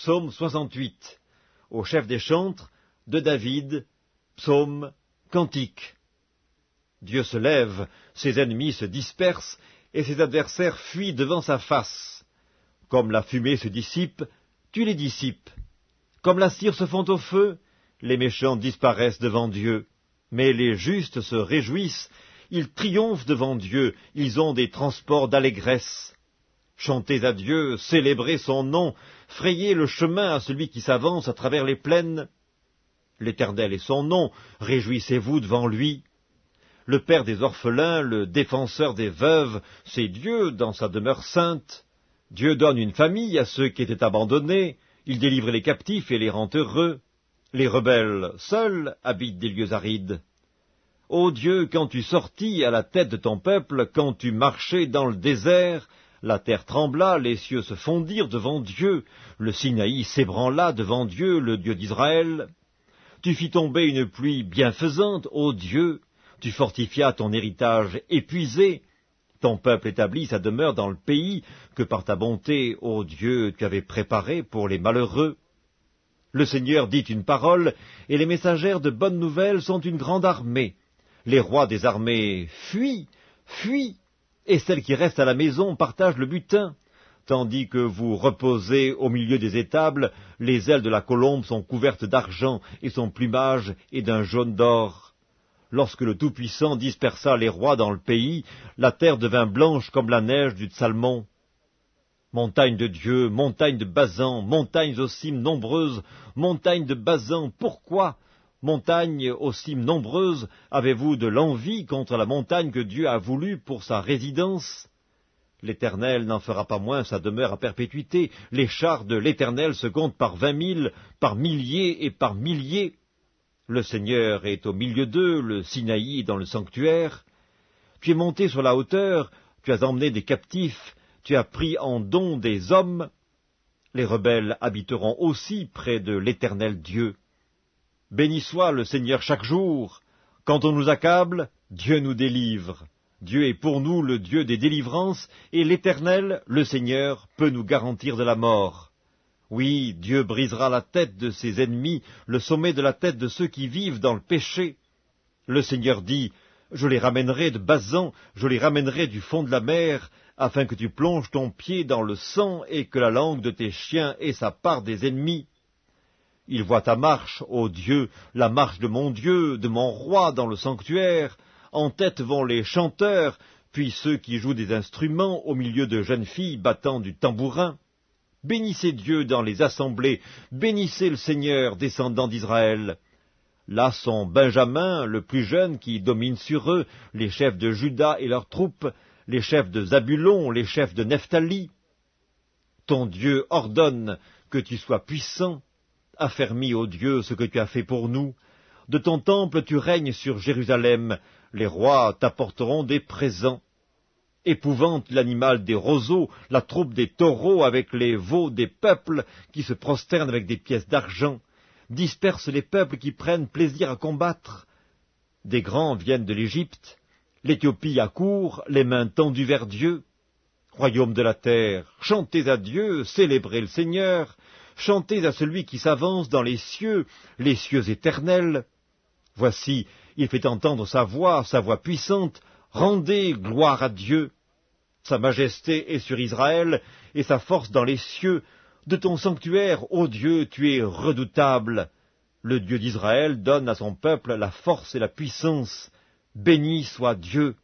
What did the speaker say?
Psaume 68. Au chef des chantres, de David, psaume, cantique. Dieu se lève, ses ennemis se dispersent, et ses adversaires fuient devant sa face. Comme la fumée se dissipe, tu les dissipes. Comme la cire se fond au feu, les méchants disparaissent devant Dieu. Mais les justes se réjouissent, ils triomphent devant Dieu, ils ont des transports d'allégresse. Chantez à Dieu, célébrez son nom, frayez le chemin à celui qui s'avance à travers les plaines. L'Éternel est son nom, réjouissez-vous devant lui. Le Père des orphelins, le défenseur des veuves, c'est Dieu dans sa demeure sainte. Dieu donne une famille à ceux qui étaient abandonnés, il délivre les captifs et les rend heureux. Les rebelles, seuls, habitent des lieux arides. Ô Dieu, quand tu sortis à la tête de ton peuple, quand tu marchais dans le désert, la terre trembla, les cieux se fondirent devant Dieu, le Sinaï s'ébranla devant Dieu, le Dieu d'Israël. Tu fis tomber une pluie bienfaisante, ô Dieu, tu fortifias ton héritage épuisé, ton peuple établit sa demeure dans le pays que par ta bonté, ô Dieu, tu avais préparé pour les malheureux. Le Seigneur dit une parole, et les messagères de bonnes nouvelles sont une grande armée. Les rois des armées fuient, fuient, et celles qui restent à la maison partagent le butin. Tandis que vous reposez au milieu des étables, les ailes de la colombe sont couvertes d'argent, et son plumage est d'un jaune d'or. Lorsque le Tout-Puissant dispersa les rois dans le pays, la terre devint blanche comme la neige du Salmon. Montagne de Dieu, montagne de Basan, montagnes aux cimes nombreuses, montagnes de Basan, pourquoi, montagnes aux cimes nombreuses, avez-vous de l'envie contre la montagne que Dieu a voulue pour sa résidence? L'Éternel n'en fera pas moins sa demeure à perpétuité, les chars de l'Éternel se comptent par 20 000, par milliers et par milliers. Le Seigneur est au milieu d'eux, le Sinaï dans le sanctuaire. Tu es monté sur la hauteur, tu as emmené des captifs, tu as pris en don des hommes. Les rebelles habiteront aussi près de l'Éternel Dieu. Béni soit le Seigneur chaque jour. Quand on nous accable, Dieu nous délivre. Dieu est pour nous le Dieu des délivrances, et l'Éternel, le Seigneur, peut nous garantir de la mort. Oui, Dieu brisera la tête de ses ennemis, le sommet de la tête de ceux qui vivent dans le péché. Le Seigneur dit, je les ramènerai de Basan, je les ramènerai du fond de la mer, afin que tu plonges ton pied dans le sang et que la langue de tes chiens ait sa part des ennemis. Il voit ta marche, ô Dieu, la marche de mon roi dans le sanctuaire. En tête vont les chanteurs, puis ceux qui jouent des instruments au milieu de jeunes filles battant du tambourin. Bénissez Dieu dans les assemblées, bénissez le Seigneur, descendant d'Israël. Là sont Benjamin, le plus jeune, qui domine sur eux, les chefs de Juda et leurs troupes, les chefs de Zabulon, les chefs de Nephtali. Ton Dieu ordonne que tu sois puissant. Affermis, ô Dieu, ce que tu as fait pour nous. De ton temple tu règnes sur Jérusalem, les rois t'apporteront des présents. Épouvante l'animal des roseaux, la troupe des taureaux avec les veaux des peuples qui se prosternent avec des pièces d'argent. Disperse les peuples qui prennent plaisir à combattre. Des grands viennent de l'Égypte, l'Éthiopie accourt, les mains tendues vers Dieu. Royaume de la terre, chantez à Dieu, célébrez le Seigneur, chantez à celui qui s'avance dans les cieux éternels. Voici, il fait entendre sa voix puissante, rendez gloire à Dieu. Sa majesté est sur Israël, et sa force dans les cieux. De ton sanctuaire, ô Dieu, tu es redoutable. Le Dieu d'Israël donne à son peuple la force et la puissance. Béni soit Dieu.